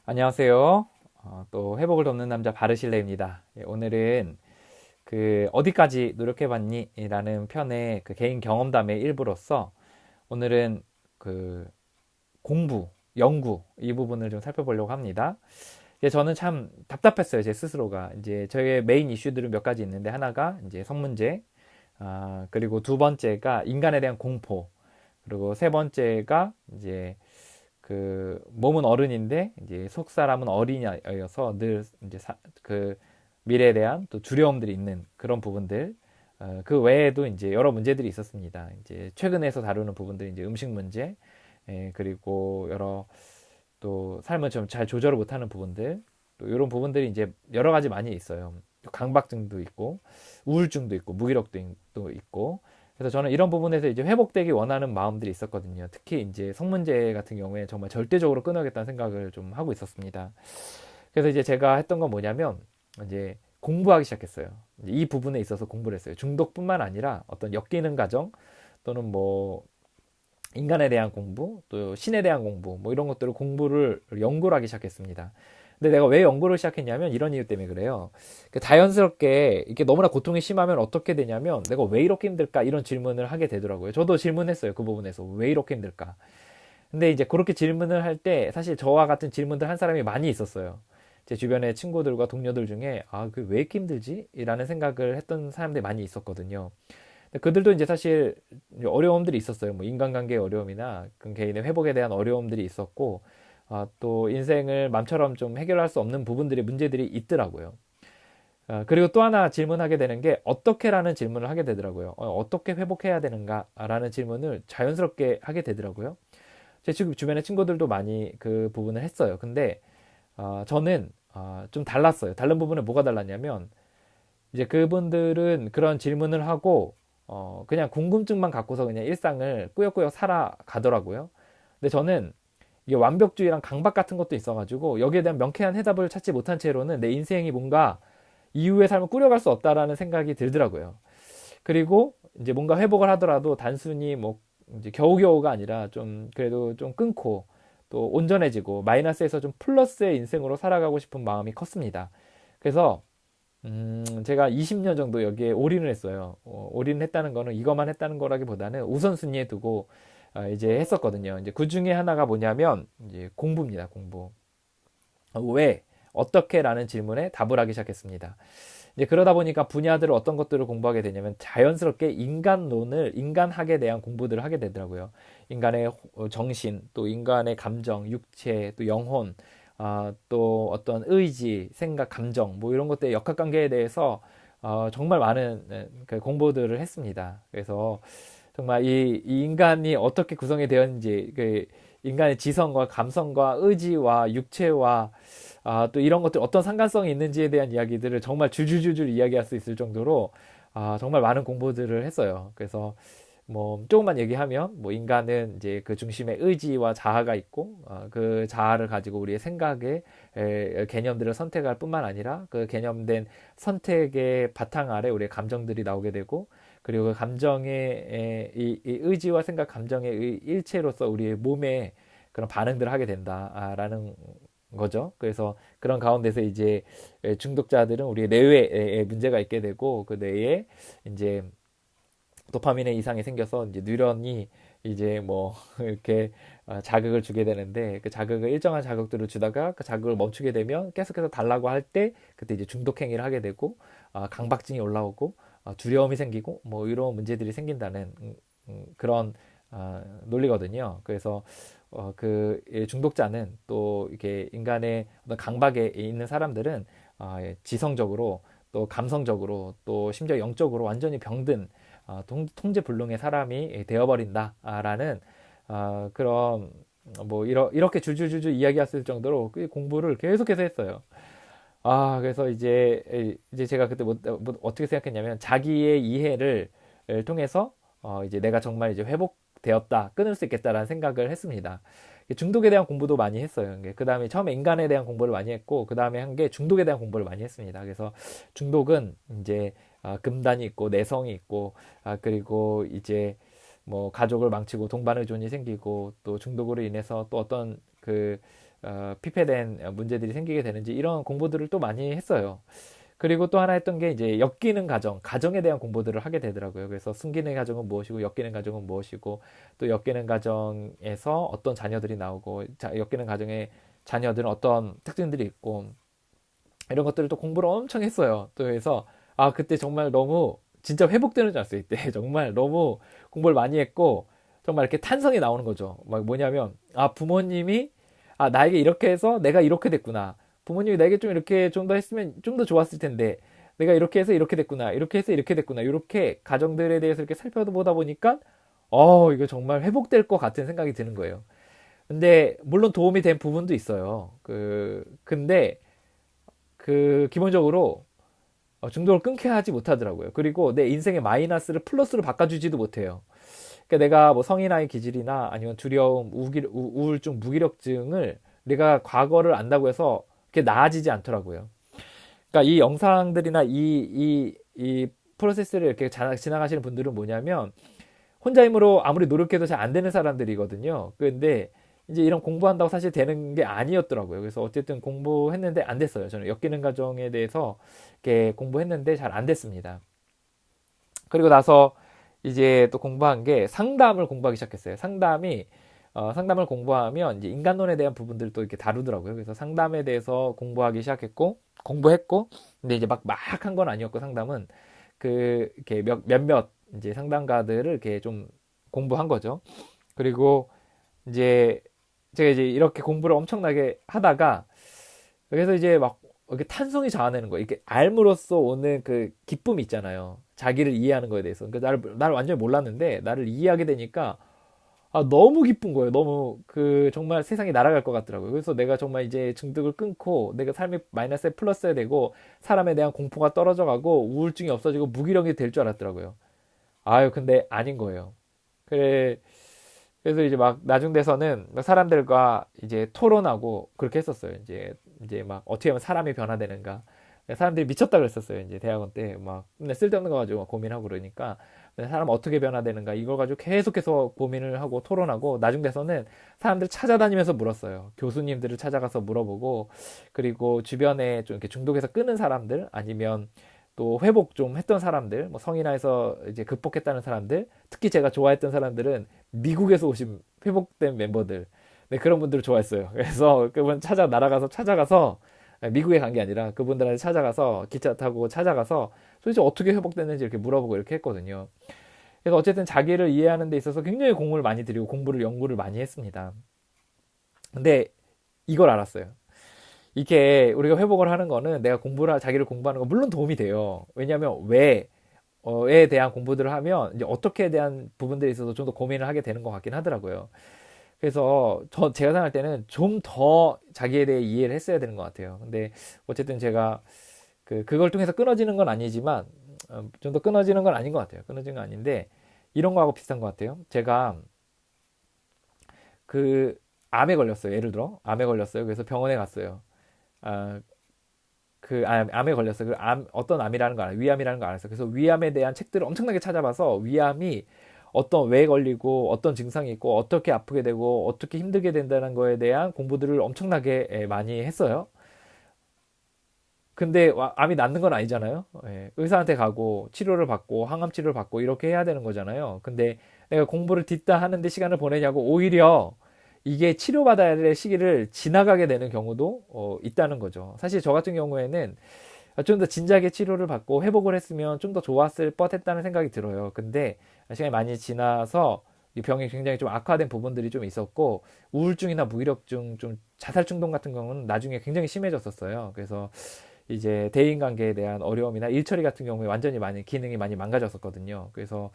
안녕하세요. 또 회복을 돕는 남자 바르실레입니다. 오늘은 그 어디까지 노력해봤니? 라는 편의 그 개인 경험담의 일부로서 오늘은 그 공부, 연구 이 부분을 좀 살펴보려고 합니다. 저는 참 답답했어요. 제 스스로가. 이제 저의 메인 이슈들은 몇 가지 있는데 하나가 이제 성문제, 그리고 두 번째가 인간에 대한 공포, 그리고 세 번째가 이제 그 몸은 어른인데 이제 속 사람은 어린아이여서 늘 이제 그 미래에 대한 또 두려움들이 있는 그런 부분들. 그 외에도 이제 여러 문제들이 있었습니다. 이제 최근에서 다루는 부분들 이제 음식 문제, 그리고 여러 또 삶을 좀 잘 조절을 못하는 부분들, 또 이런 부분들이 이제 여러 가지 많이 있어요. 강박증도 있고 우울증도 있고 무기력도 있고. 그래서 저는 이런 부분에서 이제 회복되기 원하는 마음들이 있었거든요. 특히 이제 성문제 같은 경우에 정말 절대적으로 끊어야겠다는 생각을 좀 하고 있었습니다. 그래서 이제 제가 했던 건 뭐냐면 이제 공부하기 시작했어요. 이 부분에 있어서 공부를 했어요. 중독뿐만 아니라 어떤 엮이는 과정 또는 뭐 인간에 대한 공부, 또 신에 대한 공부, 뭐 이런 것들을 공부를 연구를 하기 시작했습니다. 근데 내가 왜 연구를 시작했냐면 이런 이유 때문에 그래요. 자연스럽게 이게 너무나 고통이 심하면 어떻게 되냐면 내가 왜 이렇게 힘들까 이런 질문을 하게 되더라고요. 저도 질문했어요. 그 부분에서 왜 이렇게 힘들까. 근데 이제 그렇게 질문을 할 때 사실 저와 같은 질문들 한 사람이 많이 있었어요. 제 주변의 친구들과 동료들 중에 그 왜 이렇게 힘들지? 라는 생각을 했던 사람들이 많이 있었거든요. 그들도 이제 사실 어려움들이 있었어요. 뭐 인간관계의 어려움이나 그 개인의 회복에 대한 어려움들이 있었고, 또 인생을 맘처럼 좀 해결할 수 없는 부분들이 문제들이 있더라고요. 그리고 또 하나 질문하게 되는 게 어떻게라는 질문을 하게 되더라고요. 어떻게 회복해야 되는가라는 질문을 자연스럽게 하게 되더라고요. 제 주변의 친구들도 많이 그 부분을 했어요. 근데 저는 좀 달랐어요. 다른 부분에 뭐가 달랐냐면 이제 그분들은 그런 질문을 하고 그냥 궁금증만 갖고서 그냥 일상을 꾸역꾸역 살아가더라고요. 근데 저는 이게 완벽주의랑 강박 같은 것도 있어가지고 여기에 대한 명쾌한 해답을 찾지 못한 채로는 내 인생이 뭔가 이후의 삶을 꾸려갈 수 없다라는 생각이 들더라고요. 그리고 이제 뭔가 회복을 하더라도 단순히 뭐 이제 겨우겨우가 아니라 좀 그래도 좀 끊고 또 온전해지고 마이너스에서 좀 플러스의 인생으로 살아가고 싶은 마음이 컸습니다. 그래서 제가 20년 정도 여기에 올인을 했어요. 올인을 했다는 거는 이것만 했다는 거라기보다는 우선순위에 두고 이제 했었거든요. 이제 그 중에 하나가 뭐냐면 이제 공부입니다. 공부. 왜? 어떻게? 라는 질문에 답을 하기 시작했습니다. 이제 그러다 보니까 분야들을 어떤 것들을 공부하게 되냐면 자연스럽게 인간론을, 인간학에 대한 공부들을 하게 되더라고요. 인간의 정신, 또 인간의 감정, 육체, 또 영혼, 또 어떤 의지, 생각, 감정, 뭐 이런 것들의 역학관계에 대해서 정말 많은 그 공부들을 했습니다. 그래서 정말 이 인간이 어떻게 구성이 되었는지, 그 인간의 지성과 감성과 의지와 육체와 또 이런 것들 어떤 상관성이 있는지에 대한 이야기들을 정말 줄줄줄줄 이야기할 수 있을 정도로 정말 많은 공부들을 했어요. 그래서 뭐 조금만 얘기하면 뭐 인간은 이제 그 중심에 의지와 자아가 있고 그 자아를 가지고 우리의 생각의 개념들을 선택할 뿐만 아니라 그 개념된 선택의 바탕 아래 우리의 감정들이 나오게 되고 그리고 그 감정의 이 의지와 생각 감정의 일체로서 우리의 몸에 그런 반응들을 하게 된다라는 거죠. 그래서 그런 가운데서 이제 중독자들은 우리의 뇌에 문제가 있게 되고 그 뇌에 이제 도파민의 이상이 생겨서 이제 뉴런이 이제 뭐 이렇게 자극을 주게 되는데 그 자극을 일정한 자극들을 주다가 그 자극을 멈추게 되면 계속해서 달라고 할 때 그때 이제 중독 행위를 하게 되고 강박증이 올라오고 두려움이 생기고 뭐 이런 문제들이 생긴다는 그런 논리거든요. 그래서 그 중독자는 또 이게 인간의 어떤 강박에 있는 사람들은 지성적으로 또 감성적으로 또 심지어 영적으로 완전히 병든 통제불능의 사람이 되어버린다라는 그런 뭐 이렇게 줄줄줄줄 이야기했을 정도로 그 공부를 계속해서 했어요. 그래서 이제 제가 그때 뭐 어떻게 생각했냐면 자기의 이해를 통해서 이제 내가 정말 이제 회복되었다, 끊을 수 있겠다라는 생각을 했습니다. 중독에 대한 공부도 많이 했어요. 그 다음에 처음에 인간에 대한 공부를 많이 했고, 그 다음에 한 게 중독에 대한 공부를 많이 했습니다. 그래서 중독은 이제 금단이 있고 내성이 있고, 그리고 이제 뭐 가족을 망치고 동반의존이 생기고 또 중독으로 인해서 또 어떤 그 피폐된 문제들이 생기게 되는지 이런 공부들을 또 많이 했어요. 그리고 또 하나 했던 게 이제 엮이는 가정에 대한 공부들을 하게 되더라고요. 그래서 숨기는 가정은 무엇이고 엮이는 가정은 무엇이고 또 엮이는 가정에서 어떤 자녀들이 나오고 엮이는 가정의 자녀들은 어떤 특징들이 있고 이런 것들을 또 공부를 엄청 했어요. 또 그래서 그때 정말 너무 진짜 회복되는 줄 알았어요. 이때 정말 너무 공부를 많이 했고 정말 이렇게 탄성이 나오는 거죠. 막 뭐냐면 부모님이 나에게 이렇게 해서 내가 이렇게 됐구나. 부모님이 나에게 좀 이렇게 좀 더 했으면 좀 더 좋았을 텐데 내가 이렇게 해서 이렇게 됐구나. 이렇게 해서 이렇게 됐구나. 이렇게 가정들에 대해서 이렇게 살펴보다 보니까 이거 정말 회복될 것 같은 생각이 드는 거예요. 근데 물론 도움이 된 부분도 있어요. 근데 기본적으로 중독을 끊게 하지 못하더라고요. 그리고 내 인생의 마이너스를 플러스로 바꿔주지도 못해요. 그러니까 내가 뭐 성인아이 기질이나 아니면 두려움, 우울증, 무기력증을 내가 과거를 안다고 해서 그게 나아지지 않더라고요. 그러니까 이 영상들이나 이 프로세스를 이렇게 지나가시는 분들은 뭐냐면 혼자 힘으로 아무리 노력해도 잘 안 되는 사람들이거든요. 근데 이제 이런 공부한다고 사실 되는 게 아니었더라고요. 그래서 어쨌든 공부했는데 안 됐어요. 저는 엮이는 가정에 대해서 이렇게 공부했는데 잘 안 됐습니다. 그리고 나서 이제 또 공부한 게 상담을 공부하기 시작했어요. 상담을 공부하면 이제 인간론에 대한 부분들도 이렇게 다루더라고요. 그래서 상담에 대해서 공부했고, 근데 이제 막 한 건 아니었고 상담은 이렇게 몇몇 이제 상담가들을 이렇게 좀 공부한 거죠. 그리고 이제 제가 이제 이렇게 공부를 엄청나게 하다가 그래서 이제 막 이렇게 탄성이 자아내는 거예요. 이렇게 알므로써 오는 그 기쁨이 있잖아요. 자기를 이해하는 거에 대해서. 그러니까 나를 완전히 몰랐는데 나를 이해하게 되니까 너무 기쁜 거예요. 너무 정말 세상이 날아갈 것 같더라고요. 그래서 내가 정말 이제 중독을 끊고 내가 삶이 마이너스에 플러스에 되고 사람에 대한 공포가 떨어져 가고 우울증이 없어지고 무기력이 될 줄 알았더라고요. 근데 아닌 거예요. 그래, 그래서 이제 막 나중 돼서는 사람들과 이제 토론하고 그렇게 했었어요. 이제 막 어떻게 하면 사람이 변화되는가. 사람들이 미쳤다 그랬었어요. 이제 대학원 때 막 맨날 쓸데없는 거 가지고 고민하고 그러니까 사람 어떻게 변화되는가 이걸 가지고 계속해서 고민을 하고 토론하고 나중 돼서는 사람들 찾아다니면서 물었어요. 교수님들을 찾아가서 물어보고 그리고 주변에 좀 이렇게 중독에서 끊은 사람들 아니면 또 회복 좀 했던 사람들, 뭐 성인화해서 이제 극복했다는 사람들, 특히 제가 좋아했던 사람들은 미국에서 오신 회복된 멤버들, 네, 그런 분들을 좋아했어요. 그래서 그분 날아가서 찾아가서 미국에 간 게 아니라 그분들한테 찾아가서 기차 타고 찾아가서 도대체 어떻게 회복됐는지 이렇게 물어보고 이렇게 했거든요. 그래서 어쨌든 자기를 이해하는 데 있어서 굉장히 공을 많이 들이고 연구를 많이 했습니다. 근데 이걸 알았어요. 이게 우리가 회복을 하는 거는 내가 자기를 공부하는 거 물론 도움이 돼요. 왜냐하면 에 대한 공부들을 하면 이제 어떻게에 대한 부분들에 있어서 좀 더 고민을 하게 되는 것 같긴 하더라고요. 그래서 제가 생각할 때는 좀 더 자기에 대해 이해를 했어야 되는 것 같아요. 근데 어쨌든 제가 그걸 통해서 끊어지는 건 아니지만 좀 더 끊어지는 건 아닌 것 같아요. 끊어지는 건 아닌데 이런 거하고 비슷한 것 같아요. 제가 암에 걸렸어요. 예를 들어 암에 걸렸어요. 그래서 병원에 갔어요. 아, 암에 걸렸어요. 어떤 암이라는 거 알아요. 위암이라는 거 알았어요. 그래서 위암에 대한 책들을 엄청나게 찾아봐서 위암이 왜 걸리고 어떤 증상이 있고 어떻게 아프게 되고 어떻게 힘들게 된다는 거에 대한 공부들을 엄청나게 많이 했어요. 근데 암이 낫는 건 아니잖아요. 의사한테 가고 치료를 받고 항암 치료를 받고 이렇게 해야 되는 거잖아요. 근데 내가 공부를 뒷다 하는데 시간을 보내냐고 오히려 이게 치료받아야 될 시기를 지나가게 되는 경우도 있다는 거죠. 사실 저 같은 경우에는 좀 더 진작에 치료를 받고 회복을 했으면 좀 더 좋았을 뻔했다는 생각이 들어요. 근데 시간이 많이 지나서 이 병이 굉장히 좀 악화된 부분들이 좀 있었고 우울증이나 무기력증, 좀 자살 충동 같은 경우는 나중에 굉장히 심해졌었어요. 그래서 이제 대인관계에 대한 어려움이나 일처리 같은 경우에 완전히 기능이 많이 망가졌었거든요. 그래서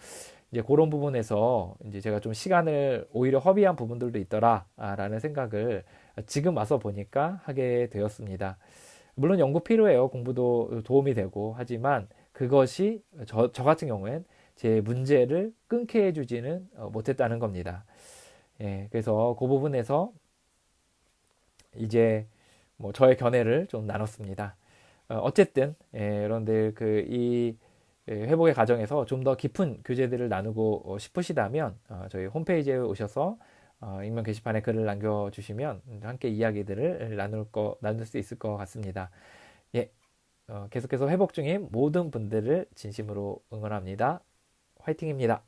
이제 그런 부분에서 이제 제가 좀 시간을 오히려 허비한 부분들도 있더라라는 생각을 지금 와서 보니까 하게 되었습니다. 물론 연구 필요해요. 공부도 도움이 되고 하지만 그것이 저 같은 경우엔 제 문제를 끊게 해주지는 못했다는 겁니다. 그래서 그 부분에서 이제 뭐 저의 견해를 좀 나눴습니다. 어쨌든 여러분들 이 회복의 과정에서 좀 더 깊은 교재들을 나누고 싶으시다면 저희 홈페이지에 오셔서 익명 게시판에 글을 남겨주시면 함께 이야기들을 나눌 수 있을 것 같습니다. 예, 계속해서 회복 중인 모든 분들을 진심으로 응원합니다. 화이팅입니다.